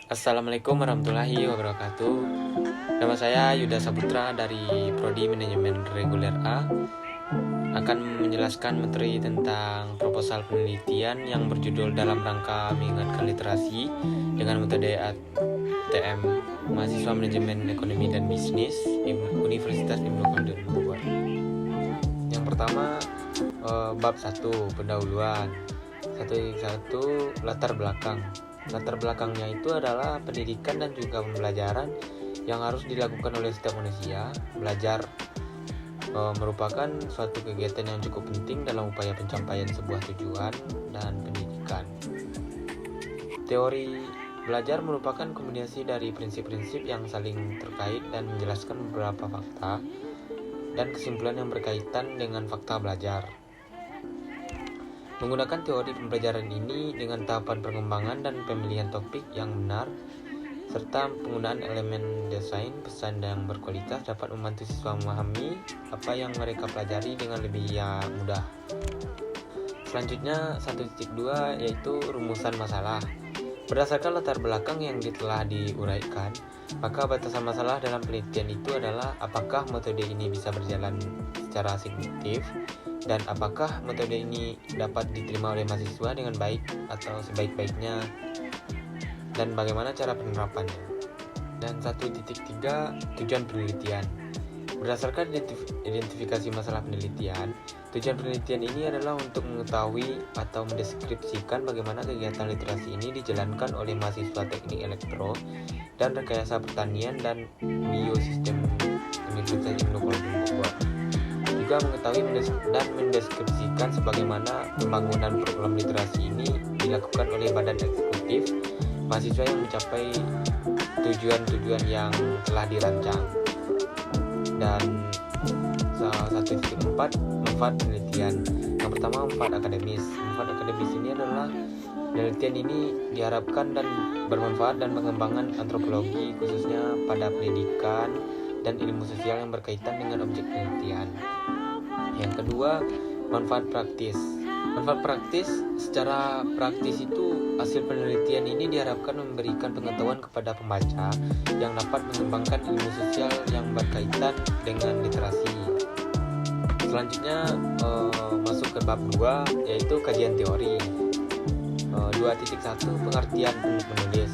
Assalamualaikum warahmatullahi wabarakatuh. Nama saya Yuda Saputra dari Prodi Manajemen Reguler A, akan menjelaskan materi tentang proposal penelitian yang berjudul dalam rangka mengingatkan literasi dengan metode ATM Mahasiswa Manajemen Ekonomi dan Bisnis Universitas Ibnu Khaldun Bogor. Yang pertama, bab 1, pendahuluan. 1.1 latar belakang. Latar belakangnya itu adalah pendidikan dan juga pembelajaran yang harus dilakukan oleh setiap manusia. Belajar merupakan suatu kegiatan yang cukup penting dalam upaya pencapaian sebuah tujuan dan pendidikan. Teori belajar merupakan kombinasi dari prinsip-prinsip yang saling terkait dan menjelaskan beberapa fakta dan kesimpulan yang berkaitan dengan fakta belajar. Menggunakan teori pembelajaran ini dengan tahapan pengembangan dan pemilihan topik yang benar, serta penggunaan elemen desain pesan yang berkualitas dapat membantu siswa memahami apa yang mereka pelajari dengan lebih mudah. Selanjutnya 1.2 yaitu rumusan masalah. Berdasarkan latar belakang yang telah diuraikan, maka batasan masalah dalam penelitian itu adalah apakah metode ini bisa berjalan secara signifikan dan apakah metode ini dapat diterima oleh mahasiswa dengan baik atau sebaik-baiknya, dan bagaimana cara penerapannya. Dan 1.3 tujuan penelitian. Berdasarkan identifikasi masalah penelitian, tujuan penelitian ini adalah untuk mengetahui atau mendeskripsikan bagaimana kegiatan literasi ini dijalankan oleh mahasiswa teknik elektro dan rekayasa pertanian dan biosistem Universitas Ibnu Khaldun Bogor. Juga mengetahui dan mendeskripsikan sebagaimana pembangunan program literasi ini dilakukan oleh badan eksekutif mahasiswa yang mencapai tujuan-tujuan yang telah dirancang. Dan 1.4 manfaat penelitian. Yang pertama, manfaat akademis. Manfaat akademis ini adalah penelitian ini diharapkan dan bermanfaat dan pengembangan antropologi khususnya pada pendidikan dan ilmu sosial yang berkaitan dengan objek penelitian. Yang kedua, manfaat praktis. Manfaat praktis, secara praktis itu hasil penelitian ini diharapkan memberikan pengetahuan kepada pembaca yang dapat mengembangkan ilmu sosial yang berkaitan dengan literasi. Selanjutnya masuk ke bab 2 yaitu kajian teori. 2.1 pengertian menulis.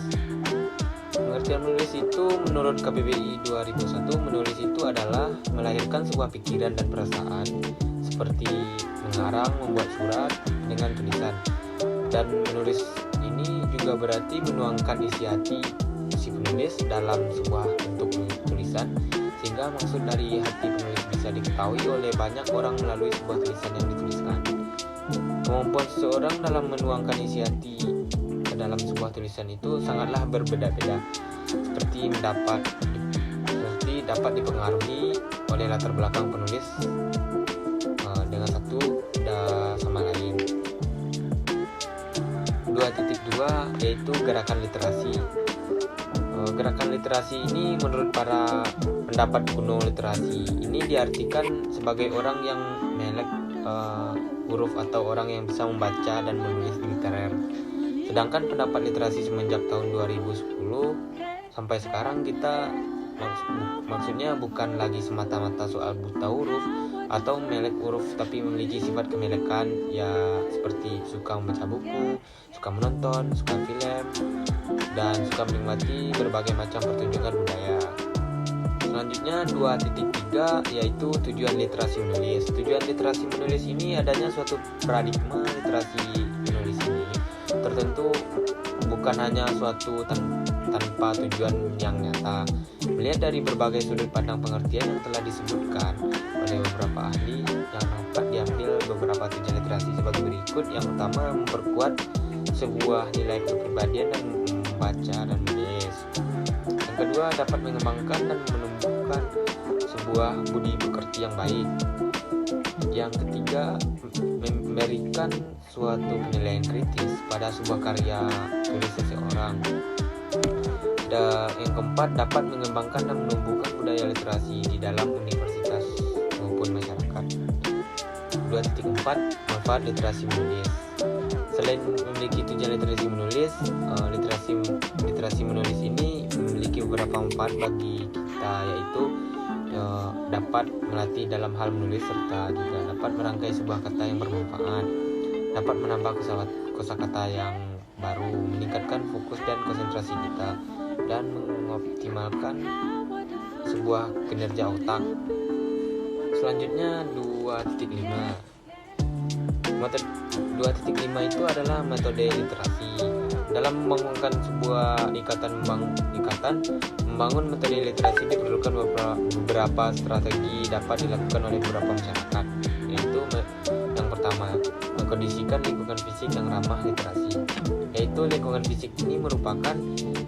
Pengertian menulis itu menurut KBBI 2001, menulis itu adalah melahirkan sebuah pikiran dan perasaan seperti mengarang, membuat surat dengan tulisan. Dan menulis ini juga berarti menuangkan isi hati si penulis dalam sebuah bentuk tulisan, sehingga maksud dari hati penulis bisa diketahui oleh banyak orang melalui sebuah tulisan yang dituliskan. Kemampuan seseorang dalam menuangkan isi hati dalam sebuah tulisan itu sangatlah berbeda-beda, seperti dapat dipengaruhi oleh latar belakang penulis dengan satu sama lain. 2.2 yaitu gerakan literasi. Gerakan literasi ini menurut para pendapat kuno literasi ini diartikan sebagai orang yang melek huruf atau orang yang bisa membaca dan menulis literer. Sedangkan pendapat literasi semenjak tahun 2010 sampai sekarang kita maksudnya bukan lagi semata-mata soal buta huruf atau melek huruf, tapi memiliki sifat kemelekan ya seperti suka membaca buku, suka menonton, suka film, dan suka menikmati berbagai macam pertunjukan budaya. Selanjutnya 2.3 yaitu tujuan literasi menulis. Tujuan literasi menulis ini adanya suatu paradigma literasi menulis ini tertentu bukan hanya suatu tanpa tujuan yang nyata. Melihat dari berbagai sudut pandang pengertian yang telah disebutkan oleh beberapa ahli, yang dapat diambil beberapa tujuan literasi sebagai berikut. Yang pertama, memperkuat sebuah nilai kepribadian dan membaca dan menulis. Yang kedua, dapat mengembangkan dan menumbuhkan sebuah budi pekerti yang baik. Yang ketiga, memberikan suatu penilaian kritis pada sebuah karya tulis seseorang. Dan yang keempat, dapat mengembangkan dan menumbuhkan budaya literasi di dalam universitas maupun masyarakat. 2.4 manfaat literasi menulis. Selain memiliki tujuan literasi menulis, literasi menulis ini memiliki beberapa manfaat bagi kita, yaitu dapat melatih dalam hal menulis serta juga dapat merangkai sebuah kata yang bermanfaat, dapat menambah kosakata yang baru, meningkatkan fokus dan konsentrasi kita, dan mengoptimalkan sebuah kinerja otak. Selanjutnya 2.5. Metode 2.5 itu adalah metode literasi. Dalam membangunkan sebuah membangun metode literasi diperlukan beberapa strategi dapat dilakukan oleh beberapa masyarakat, yaitu yang pertama, mengkondisikan lingkungan fisik yang ramah literasi. Yaitu lingkungan fisik ini merupakan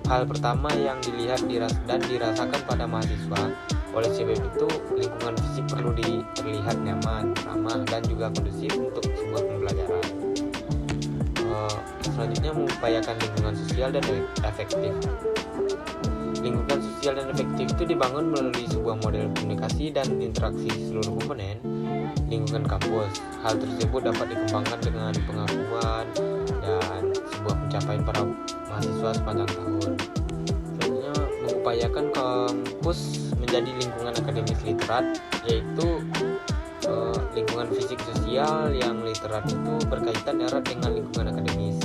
hal pertama yang dilihat dan dirasakan pada mahasiswa. Oleh sebab itu, lingkungan fisik perlu terlihat nyaman, ramah, dan juga kondusif untuk sebuah pembelajaran. Selanjutnya, mengupayakan lingkungan sosial dan efektif. Lingkungan sosial dan efektif itu dibangun melalui sebuah model komunikasi dan interaksi seluruh komponen lingkungan kampus. Hal tersebut dapat dikembangkan dengan pengakuan dan sebuah pencapaian para mahasiswa sepanjang tahun. Selanjutnya, mengupayakan kampus menjadi lingkungan akademis literat, yaitu lingkungan fisik sosial yang literat itu berkaitan erat dengan lingkungan akademis.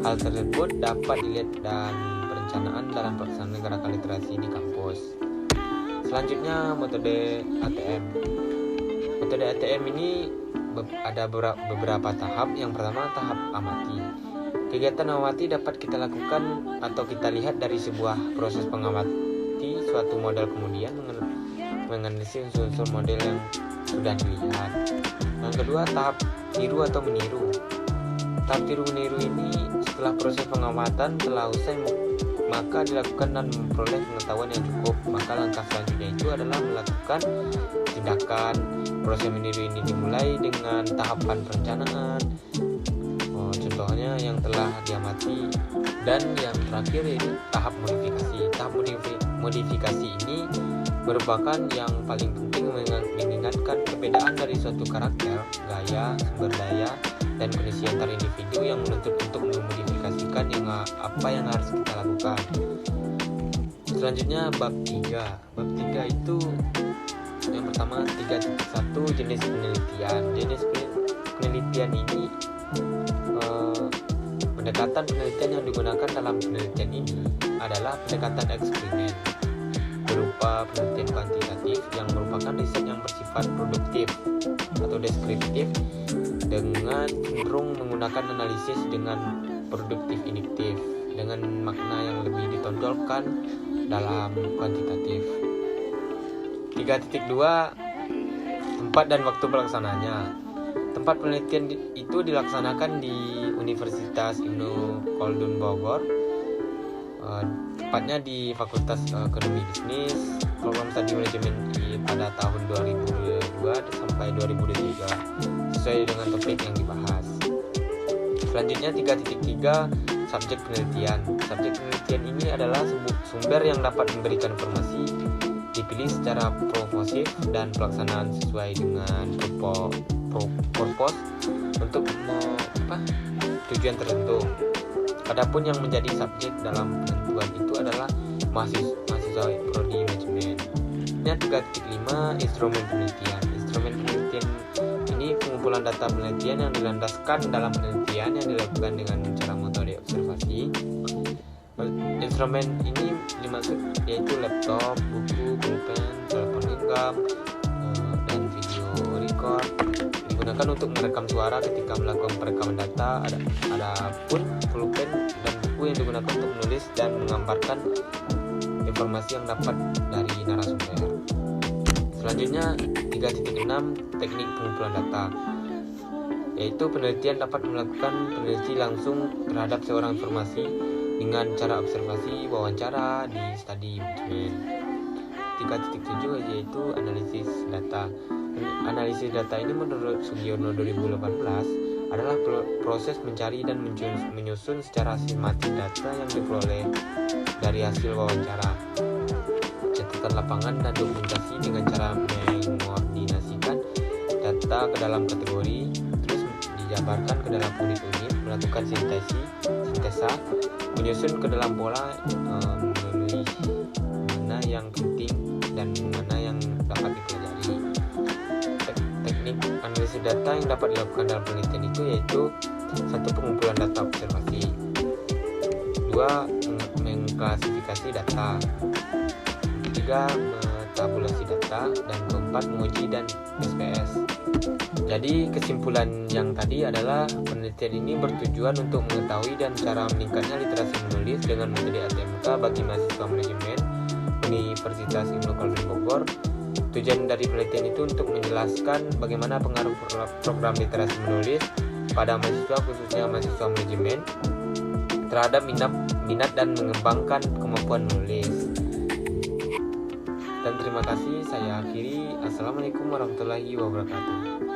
Hal tersebut dapat dilihat dan perencanaan dalam pelaksanaan gerakan literasi di kampus. Selanjutnya, metode ATM. Metode ATM ini ada beberapa tahap. Yang pertama, tahap amati. Kegiatan amati dapat kita lakukan atau kita lihat dari sebuah proses pengamati suatu model, kemudian menganalisis unsur-unsur model yang sudah dilihat. Yang kedua, tahap tiru atau meniru. Tahap tiru meniru ini setelah proses pengamatan telah usai, maka dilakukan dan memperoleh pengetahuan yang cukup. Maka langkah selanjutnya itu adalah melakukan tindakan. Proses meniru ini dimulai dengan tahapan perencanaan, contohnya yang telah diamati, dan yang terakhir yaitu tahap modifikasi. Tahap modifikasi ini merupakan yang paling penting, mengingatkan perbedaan dari suatu karakter, gaya, sumber daya, dan kondisi antar individu yang menuntut untuk memodifikasikan apa yang harus kita lakukan. Selanjutnya bab 3. Bab 3 itu yang pertama 3.1 jenis penelitian. Jenis penelitian ini pendekatan penelitian yang digunakan dalam penelitian ini adalah pendekatan eksperimen berupa penelitian kuantitatif yang merupakan riset yang bersifat produktif atau deskriptif dengan cenderung menggunakan analisis dengan produktif induktif dengan makna yang lebih ditonjolkan dalam kuantitatif. 3.2 tempat dan waktu pelaksananya. Tempat penelitian itu dilaksanakan di Universitas Ibnu Khaldun Bogor, tepatnya di Fakultas Ekonomi Bisnis, program studi manajemen pada tahun 2022 sampai 2023 sesuai dengan topik yang dibahas. Selanjutnya 3.3 subjek penelitian. Subjek penelitian ini adalah sumber yang dapat memberikan informasi, dipilih secara proporsif dan pelaksanaan sesuai dengan purpose untuk tujuan tertentu. Adapun yang menjadi subjek dalam penentuan itu adalah mahasiswa prodi manajemen. Yang 3.5 instrumen penelitian. Instrumen penelitian ini pengumpulan data penelitian yang dilandaskan dalam penelitian yang dilakukan dengan cara metode observasi. Instrumen ini dimaksud yaitu laptop, buku, pulpen, telepon genggam, dan video record digunakan untuk merekam suara ketika melakukan perekaman data. Adapun pulpen dan buku yang digunakan untuk menulis dan menggambarkan informasi yang dapat dari narasumber. Selanjutnya 3.6 teknik pengumpulan data, yaitu penelitian dapat melakukan peneliti langsung terhadap seorang informasi dengan cara observasi wawancara di studi manajemen. 3.7 yaitu analisis data. Analisis data ini menurut Sugiono 2018 adalah proses mencari dan menyusun secara sistematis data yang diperoleh dari hasil wawancara, catatan lapangan, dan dokumentasi dengan cara mengordinasikan data ke dalam kategori, terus dijabarkan ke dalam unit-unit, melakukan sintesa, menyusun ke dalam pola, memenuhi mana yang penting dan mana yang dapat dipelajari. Teknik analisis data yang dapat dilakukan dalam penelitian itu yaitu: 1. Pengumpulan data observasi, 2. Mengklasifikasi data, 3. Tabulasi data, dan keempat menguji dan SPS. Jadi kesimpulan yang tadi adalah penelitian ini bertujuan untuk mengetahui dan cara meningkatnya literasi menulis dengan metode ATMK bagi mahasiswa manajemen Universitas Ibnu Khaldun Bogor. Tujuan dari penelitian itu untuk menjelaskan bagaimana pengaruh program literasi menulis pada mahasiswa, khususnya mahasiswa manajemen, terhadap minat dan mengembangkan kemampuan menulis. Dan terima kasih, saya akhiri. Assalamualaikum warahmatullahi wabarakatuh.